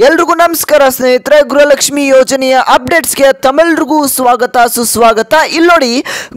ಎಲ್ರಿಗೂ ನಮಸ್ಕಾರ ಸ್ನೇಹಿತರೆ, ಗೃಹಲಕ್ಷ್ಮಿ ಯೋಜನೆಯ ಅಪ್ಡೇಟ್ಸ್ಗೆ ತಮ್ಮೆಲ್ರಿಗೂ ಸ್ವಾಗತ ಸುಸ್ವಾಗತ. ಇಲ್ಲಿ ನೋಡಿ,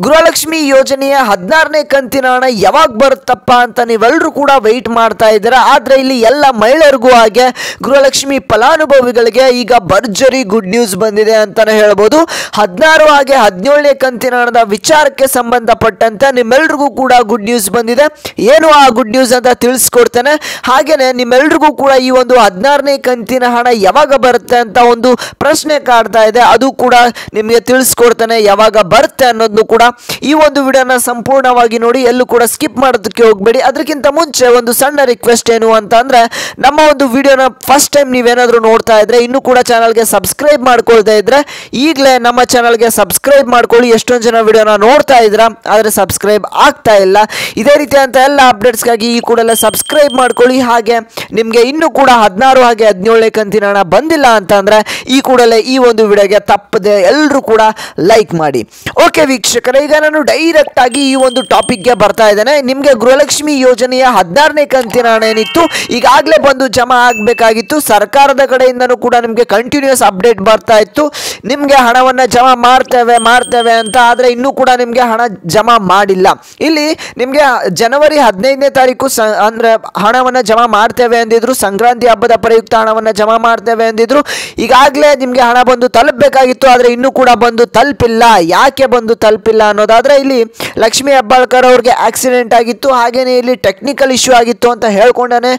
ಗೃಹಲಕ್ಷ್ಮಿ ಯೋಜನೆಯ 16ನೇ ಕಂತಿನ ಹಣ ಯಾವಾಗ ಬರುತ್ತಪ್ಪ ಅಂತ ನೀವೆಲ್ಲರೂ ಕೂಡ ವೆಯ್ಟ್ ಮಾಡ್ತಾ ಇದ್ದೀರಾ. ಆದರೆ ಇಲ್ಲಿ ಎಲ್ಲ ಮಹಿಳೆಯರಿಗೂ ಹಾಗೆ ಗೃಹಲಕ್ಷ್ಮಿ ಫಲಾನುಭವಿಗಳಿಗೆ ಈಗ ಭರ್ಜರಿ ಗುಡ್ ನ್ಯೂಸ್ ಬಂದಿದೆ ಅಂತಾನೆ ಹೇಳ್ಬೋದು. 16 ಹಾಗೆ 17ನೇ ಕಂತಿನ ಹಣದ ವಿಚಾರಕ್ಕೆ ಸಂಬಂಧಪಟ್ಟಂತೆ ನಿಮ್ಮೆಲ್ರಿಗೂ ಕೂಡ ಗುಡ್ ನ್ಯೂಸ್ ಬಂದಿದೆ. ಏನು ಆ ಗುಡ್ ನ್ಯೂಸ್ ಅಂತ ತಿಳಿಸ್ಕೊಡ್ತೇನೆ. ಹಾಗೇನೆ ನಿಮ್ಮೆಲ್ರಿಗೂ ಕೂಡ ಈ ಒಂದು 16ನೇ ಕಂತಿನ ಹಣ ಯಾವಾಗ ಬರುತ್ತೆ ಅಂತ ಒಂದು ಪ್ರಶ್ನೆ ಕಾಡ್ತಾ ಇದೆ. ಅದು ಕೂಡ ನಿಮಗೆ ತಿಳಿಸ್ಕೊಡ್ತಾನೆ ಯಾವಾಗ ಬರುತ್ತೆ ಅನ್ನೋದನ್ನು ಕೂಡ. ಈ ಒಂದು ವಿಡಿಯೋನ ಸಂಪೂರ್ಣವಾಗಿ ನೋಡಿ, ಎಲ್ಲೂ ಕೂಡ ಸ್ಕಿಪ್ ಮಾಡೋದಕ್ಕೆ ಹೋಗಬೇಡಿ. ಅದಕ್ಕಿಂತ ಮುಂಚೆ ಒಂದು ಸಣ್ಣ ರಿಕ್ವೆಸ್ಟ್ ಏನು ಅಂತ ಅಂದ್ರೆ, ನಮ್ಮ ಒಂದು ವಿಡಿಯೋನ ಫಸ್ಟ್ ಟೈಮ್ ನೀವೇನಾದರೂ ನೋಡ್ತಾ ಇದ್ರೆ, ಇನ್ನೂ ಕೂಡ ಚಾನಲ್ಗೆ ಸಬ್ಸ್ಕ್ರೈಬ್ ಮಾಡ್ಕೊಳ್ತಾ ಇದ್ರೆ ಈಗಲೇ ನಮ್ಮ ಚಾನಲ್ಗೆ ಸಬ್ಸ್ಕ್ರೈಬ್ ಮಾಡ್ಕೊಳ್ಳಿ. ಎಷ್ಟೊಂದು ಜನ ವಿಡಿಯೋನ ನೋಡ್ತಾ ಇದ್ರ ಆದರೆ ಸಬ್ಸ್ಕ್ರೈಬ್ ಆಗ್ತಾ ಇಲ್ಲ. ಇದೇ ರೀತಿ ಅಂತ ಎಲ್ಲ ಅಪ್ಡೇಟ್ಸ್ಗಾಗಿ ಈ ಕೂಡಲೇ ಸಬ್ಸ್ಕ್ರೈಬ್ ಮಾಡ್ಕೊಳ್ಳಿ. ಹಾಗೆ ನಿಮಗೆ ಇನ್ನೂ ಕೂಡ 16 ಹಾಗೆ 17ನೇ ಕಂತಿನ ಹಣ ಬಂದಿಲ್ಲ ಅಂತ ಅಂದ್ರೆ ಈ ಕೂಡಲೇ ಈ ಒಂದು ವಿಡಿಯೋಗೆ ತಪ್ಪದೆ ಎಲ್ಲರೂ ಕೂಡ ಲೈಕ್ ಮಾಡಿ. ಓಕೆ ವೀಕ್ಷಕರೇ, ಈಗ ನಾನು ಡೈರೆಕ್ಟ್ ಆಗಿ ಈ ಒಂದು ಟಾಪಿಕ್ಗೆ ಬರ್ತಾ ಇದ್ದೇನೆ. ನಿಮಗೆ ಗೃಹಲಕ್ಷ್ಮಿ ಯೋಜನೆಯ 16ನೇ ಕಂತಿನ ಹಣ ಏನಿತ್ತು ಈಗಾಗಲೇ ಬಂದು ಜಮಾ ಆಗಬೇಕಾಗಿತ್ತು. ಸರ್ಕಾರದ ಕಡೆಯಿಂದನೂ ಕೂಡ ನಿಮಗೆ ಕಂಟಿನ್ಯೂಸ್ ಅಪ್ಡೇಟ್ ಬರ್ತಾ ಇತ್ತು, ನಿಮಗೆ ಹಣವನ್ನು ಜಮಾ ಮಾಡ್ತೇವೆ ಅಂತ. ಆದರೆ ಇನ್ನೂ ಕೂಡ ನಿಮಗೆ ಹಣ ಜಮಾ ಮಾಡಿಲ್ಲ. ಇಲ್ಲಿ ನಿಮಗೆ ಜನವರಿ 15ನೇ ತಾರೀಕು ಅಂದ್ರೆ ಹಣವನ್ನು ಜಮಾ ಮಾಡ್ತೇವೆ ಅಂದಿದ್ರು. ಸಂಕ್ರಾಂತಿ ಹಬ್ಬದ ಪ್ರಯುಕ್ತ ಹಣವನ್ನು ಜಮಾ ಮಾಡ್ತೇವೆ ಅಂದಿದ್ರು. ಈಗಾಗಲೇ ನಿಮಗೆ ಹಣ ಬಂದು ತಲುಪಬೇಕಾಗಿತ್ತು, ಆದರೆ ಇನ್ನೂ ಕೂಡ ಬಂದು ತಲುಪಿಲ್ಲ. ಯಾಕೆ ಬಂದು ತಲುಪಿಲ್ಲ ಅನ್ನೋದಾದ್ರೆ, ಇಲ್ಲಿ ಲಕ್ಷ್ಮೀ ಹೆಬ್ಬಾಳ್ಕರ್ ಅವ್ರಿಗೆ ಆಕ್ಸಿಡೆಂಟ್ ಆಗಿತ್ತು, ಹಾಗೇನೆ ಇಲ್ಲಿ ಟೆಕ್ನಿಕಲ್ ಇಶ್ಯೂ ಆಗಿತ್ತು ಅಂತ ಹೇಳ್ಕೊಂಡೇ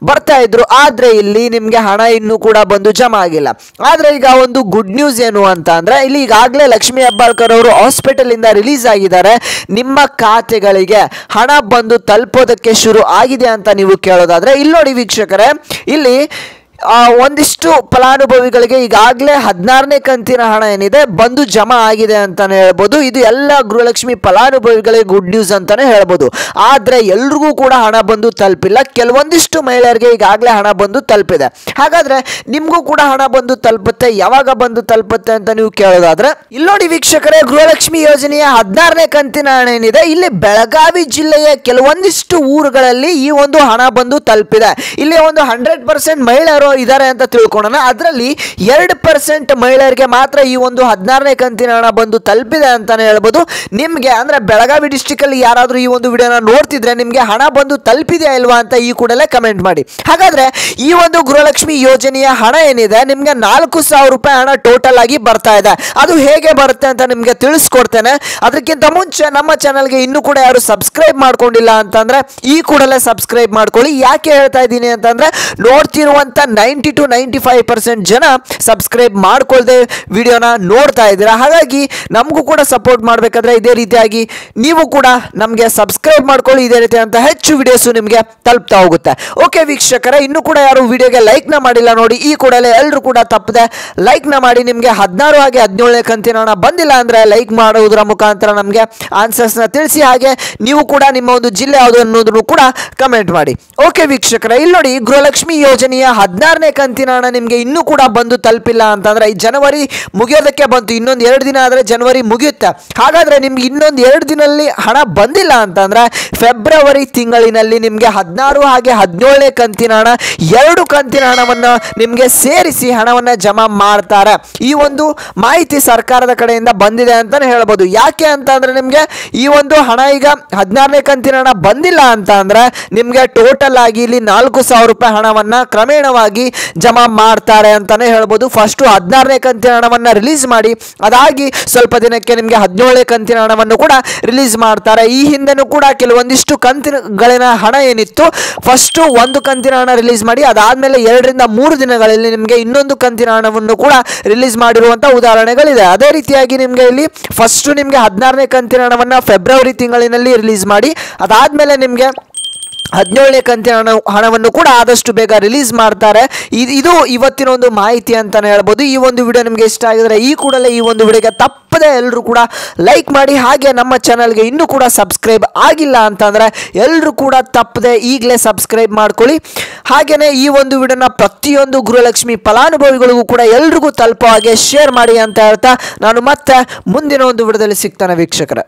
ಬರ್ತಾ ಇದ್ರು. ಆದರೆ ಇಲ್ಲಿ ನಿಮಗೆ ಹಣ ಇನ್ನೂ ಕೂಡ ಬಂದು ಜಮಾ ಆಗಿಲ್ಲ. ಆದರೆ ಈಗ ಒಂದು ಗುಡ್ ನ್ಯೂಸ್ ಏನು ಅಂತ ಅಂದ್ರೆ, ಇಲ್ಲಿ ಈಗಾಗಲೇ ಲಕ್ಷ್ಮೀ ಹೆಬ್ಬಾಳ್ಕರ್ ಅವರು ಹಾಸ್ಪಿಟಲ್ ಇಂದ ರಿಲೀಸ್ ಆಗಿದ್ದಾರೆ. ನಿಮ್ಮ ಖಾತೆಗಳಿಗೆ ಹಣ ಬಂದು ತಲುಪೋದಕ್ಕೆ ಶುರು ಆಗಿದೆ ಅಂತ ನೀವು ಕೇಳೋದಾದ್ರೆ, ಇಲ್ಲಿ ನೋಡಿ ವೀಕ್ಷಕರೇ, ಇಲ್ಲಿ ಒಂದಿಷ್ಟು ಫಲಾನುಭವಿಗಳಿಗೆ ಈಗಾಗಲೇ 16ನೇ ಕಂತಿನ ಹಣ ಏನಿದೆ ಬಂದು ಜಮಾ ಆಗಿದೆ ಅಂತಾನೆ ಹೇಳ್ಬೋದು. ಇದು ಎಲ್ಲ ಗೃಹಲಕ್ಷ್ಮಿ ಫಲಾನುಭವಿಗಳಿಗೆ ಗುಡ್ ನ್ಯೂಸ್ ಅಂತಾನೆ ಹೇಳ್ಬೋದು. ಆದರೆ ಎಲ್ರಿಗೂ ಕೂಡ ಹಣ ಬಂದು ತಲುಪಿಲ್ಲ. ಕೆಲವೊಂದಿಷ್ಟು ಮಹಿಳೆಯರಿಗೆ ಈಗಾಗಲೇ ಹಣ ಬಂದು ತಲುಪಿದೆ. ಹಾಗಾದ್ರೆ ನಿಮಗೂ ಕೂಡ ಹಣ ಬಂದು ತಲುಪುತ್ತೆ. ಯಾವಾಗ ಬಂದು ತಲುಪುತ್ತೆ ಅಂತ ನೀವು ಕೇಳೋದಾದ್ರೆ, ಇಲ್ಲಿ ನೋಡಿ ವೀಕ್ಷಕರೇ, ಗೃಹಲಕ್ಷ್ಮಿ ಯೋಜನೆಯ 16ನೇ ಕಂತಿನ ಹಣ ಏನಿದೆ, ಇಲ್ಲಿ ಬೆಳಗಾವಿ ಜಿಲ್ಲೆಯ ಕೆಲವೊಂದಿಷ್ಟು ಊರುಗಳಲ್ಲಿ ಈ ಒಂದು ಹಣ ಬಂದು ತಲುಪಿದೆ. ಇಲ್ಲಿ ಒಂದು 100% ಮಹಿಳೆಯರು ಇದ್ದಾರೆ ಅಂತ ತಿಳ್ಕೊಳ್ಳೋಣ. ಅದರಲ್ಲಿ 2% ಮಹಿಳೆಯರಿಗೆ ಮಾತ್ರ ಈ ಒಂದು 16ನೇ ಕಂತಿನ ಹಣ ಬಂದು ತಲುಪಿದೆ ಅಂತಾನೆ ಹೇಳ್ಬೋದು. ನಿಮಗೆ ಅಂದ್ರೆ ಬೆಳಗಾವಿ ಡಿಸ್ಟ್ರಿಕ್ಟ್ ಅಲ್ಲಿ ಯಾರಾದರೂ ಈ ಒಂದು ವಿಡಿಯೋನ ನೋಡ್ತಿದ್ರೆ ನಿಮಗೆ ಹಣ ಬಂದು ತಲುಪಿದೆಯಾ ಇಲ್ವಾ ಅಂತ ಈ ಕೂಡಲೇ ಕಮೆಂಟ್ ಮಾಡಿ. ಹಾಗಾದ್ರೆ ಈ ಒಂದು ಗೃಹಲಕ್ಷ್ಮಿ ಯೋಜನೆಯ ಹಣ ಏನಿದೆ, ನಿಮಗೆ 4,000 ರೂಪಾಯಿ ಹಣ ಟೋಟಲ್ ಆಗಿ ಬರ್ತಾ ಇದೆ. ಅದು ಹೇಗೆ ಬರುತ್ತೆ ಅಂತ ನಿಮಗೆ ತಿಳಿಸ್ಕೊಡ್ತೇನೆ. ಅದಕ್ಕಿಂತ ಮುಂಚೆ ನಮ್ಮ ಚಾನಲ್ಗೆ ಇನ್ನೂ ಕೂಡ ಯಾರು ಸಬ್ಸ್ಕ್ರೈಬ್ ಮಾಡ್ಕೊಂಡಿಲ್ಲ ಅಂತಂದ್ರೆ ಈ ಕೂಡಲೇ ಸಬ್ಸ್ಕ್ರೈಬ್ ಮಾಡ್ಕೊಳ್ಳಿ. ಯಾಕೆ ಹೇಳ್ತಾ ಇದ್ದೀನಿ ಅಂತಂದ್ರೆ, ನೋಡ್ತಿರುವಂತ 90 to 95% ಜನ ಸಬ್ಸ್ಕ್ರೈಬ್ ಮಾಡ್ಕೊಳ್ದೆ ವಿಡಿಯೋನ ನೋಡ್ತಾ ಇದ್ದೀರಾ. ಹಾಗಾಗಿ ನಮಗೂ ಕೂಡ ಸಪೋರ್ಟ್ ಮಾಡಬೇಕಾದ್ರೆ ಇದೇ ರೀತಿಯಾಗಿ ನೀವು ಕೂಡ ನಮಗೆ ಸಬ್ಸ್ಕ್ರೈಬ್ ಮಾಡ್ಕೊಳ್ಳಿ. ಇದೇ ರೀತಿ ಅಂತ ಹೆಚ್ಚು ವಿಡಿಯೋಸ್ ನಿಮಗೆ ತಲುಪ್ತಾ ಹೋಗುತ್ತೆ. ಓಕೆ ವೀಕ್ಷಕರೇ, ಇನ್ನೂ ಕೂಡ ಯಾರು ವಿಡಿಯೋಗೆ ಲೈಕ್ನ ಮಾಡಿಲ್ಲ ನೋಡಿ, ಈ ಕೂಡಲೇ ಎಲ್ಲರೂ ಕೂಡ ತಪ್ಪದೆ ಲೈಕ್ನ ಮಾಡಿ. ನಿಮಗೆ 16 ಹಾಗೆ 17ನೇ ಕಂತಿನ ಹಣ ಬಂದಿಲ್ಲ ಅಂದ್ರೆ ಲೈಕ್ ಮಾಡುವುದರ ಮುಖಾಂತರ ನಮಗೆ ಆನ್ಸರ್ಸ್ನ ತಿಳಿಸಿ. ಹಾಗೆ ನೀವು ಕೂಡ ನಿಮ್ಮ ಒಂದು ಜಿಲ್ಲೆ ಯಾವುದು ಅನ್ನೋದನ್ನು ಕೂಡ ಕಮೆಂಟ್ ಮಾಡಿ. ಓಕೆ ವೀಕ್ಷಕರೇ, ಇಲ್ಲಿ ನೋಡಿ, ಗೃಹಲಕ್ಷ್ಮಿ ಯೋಜನೆಯ 16ನೇ ಕಂತಿನ ಹಣ ನಿಮಗೆ ಇನ್ನೂ ಕೂಡ ಬಂದು ತಲುಪಿಲ್ಲ ಅಂತಂದ್ರೆ, ಈ ಜನವರಿ ಮುಗಿಯೋದಕ್ಕೆ ಬಂತು. ಇನ್ನೊಂದು 2 ದಿನ ಆದರೆ ಜನವರಿ ಮುಗಿಯುತ್ತೆ. ಹಾಗಾದ್ರೆ ನಿಮ್ಗೆ ಇನ್ನೊಂದು 2 ದಿನದಲ್ಲಿ ಹಣ ಬಂದಿಲ್ಲ ಅಂತಂದ್ರೆ ಫೆಬ್ರವರಿ ತಿಂಗಳಿನಲ್ಲಿ ನಿಮಗೆ 16 ಹಾಗೆ 17ನೇ ಕಂತಿನ ಹಣ 2 ಕಂತಿನ ಹಣವನ್ನು ನಿಮಗೆ ಸೇರಿಸಿ ಹಣವನ್ನು ಜಮಾ ಮಾಡ್ತಾರೆ. ಈ ಒಂದು ಮಾಹಿತಿ ಸರ್ಕಾರದ ಕಡೆಯಿಂದ ಬಂದಿದೆ ಅಂತಾನೆ ಹೇಳ್ಬೋದು. ಯಾಕೆ ಅಂತ ಅಂದ್ರೆ, ನಿಮಗೆ ಈ ಒಂದು ಹಣ ಈಗ 16ನೇ ಕಂತಿನ ಹಣ ಬಂದಿಲ್ಲ ಅಂತ ಅಂದ್ರೆ ನಿಮಗೆ ಟೋಟಲ್ ಆಗಿ ಇಲ್ಲಿ 4,000 ರೂಪಾಯಿ ಹಣವನ್ನ ಕ್ರಮೇಣವಾಗಿ ಜಮಾ ಮಾಡ್ತಾರೆ ಅಂತಾನೆ ಹೇಳ್ಬೋದು. ಫಸ್ಟ್ 16ನೇ ಕಂತಿನ ಹಣವನ್ನ ರಿಲೀಸ್ ಮಾಡಿ, ಅದಾಗಿ ಸ್ವಲ್ಪ ದಿನಕ್ಕೆ ನಿಮಗೆ 17ನೇ ಕಂತಿನ ಹಣವನ್ನು ಕೂಡ ರಿಲೀಸ್ ಮಾಡ್ತಾರೆ. ಈ ಹಿಂದೆನೂ ಕೂಡ ಕೆಲವೊಂದಿಷ್ಟು ಕಂತಿನಗಳಿನ ಹಣ ಏನಿತ್ತು, ಫಸ್ಟ್ 1 ಕಂತಿನ ಹಣ ರಿಲೀಸ್ ಮಾಡಿ ಅದಾದ್ಮೇಲೆ 2 ರಿಂದ 3 ದಿನಗಳಲ್ಲಿ ನಿಮಗೆ ಇನ್ನೊಂದು ಕಂತಿನ ಹಣವನ್ನು ಕೂಡ ರಿಲೀಸ್ ಮಾಡಿರುವಂತಹ ಉದಾಹರಣೆಗಳಿದೆ. ಅದೇ ರೀತಿಯಾಗಿ ನಿಮಗೆ ಇಲ್ಲಿ ಫಸ್ಟ್ ನಿಮಗೆ 16ನೇ ಕಂತಿನ ಹಣವನ್ನ ಫೆಬ್ರವರಿ ತಿಂಗಳಿನಲ್ಲಿ ರಿಲೀಸ್ ಮಾಡಿ, ಅದಾದ್ಮೇಲೆ ನಿಮಗೆ 17ನೇ ಕಂತಿನ ಹಣವನ್ನು ಕೂಡ ಆದಷ್ಟು ಬೇಗ ರಿಲೀಸ್ ಮಾಡ್ತಾರೆ. ಇದು ಇವತ್ತಿನ ಒಂದು ಮಾಹಿತಿ ಅಂತಾನೆ ಹೇಳ್ಬೋದು. ಈ ಒಂದು ವಿಡಿಯೋ ನಿಮಗೆ ಇಷ್ಟ ಆಗಿದ್ರೆ ಈ ಕೂಡಲೇ ಈ ಒಂದು ವಿಡಿಯೋಗೆ ತಪ್ಪದೆ ಎಲ್ಲರೂ ಕೂಡ ಲೈಕ್ ಮಾಡಿ. ಹಾಗೆ ನಮ್ಮ ಚಾನಲ್ಗೆ ಇನ್ನೂ ಕೂಡ ಸಬ್ಸ್ಕ್ರೈಬ್ ಆಗಿಲ್ಲ ಅಂತಂದ್ರೆ ಎಲ್ಲರೂ ಕೂಡ ತಪ್ಪದೆ ಈಗಲೇ ಸಬ್ಸ್ಕ್ರೈಬ್ ಮಾಡ್ಕೊಳ್ಳಿ. ಹಾಗೆಯೇ ಈ ಒಂದು ವಿಡಿಯೋನ ಪ್ರತಿಯೊಂದು ಗೃಹಲಕ್ಷ್ಮಿ ಫಲಾನುಭವಿಗಳಿಗೂ ಕೂಡ ಎಲ್ರಿಗೂ ತಲುಪೋ ಹಾಗೆ ಶೇರ್ ಮಾಡಿ ಅಂತ ಹೇಳ್ತಾ ನಾನು ಮತ್ತೆ ಮುಂದಿನ ಒಂದು ವಿಡಿಯೋದಲ್ಲಿ ಸಿಗ್ತಾನೆ ವೀಕ್ಷಕರೇ.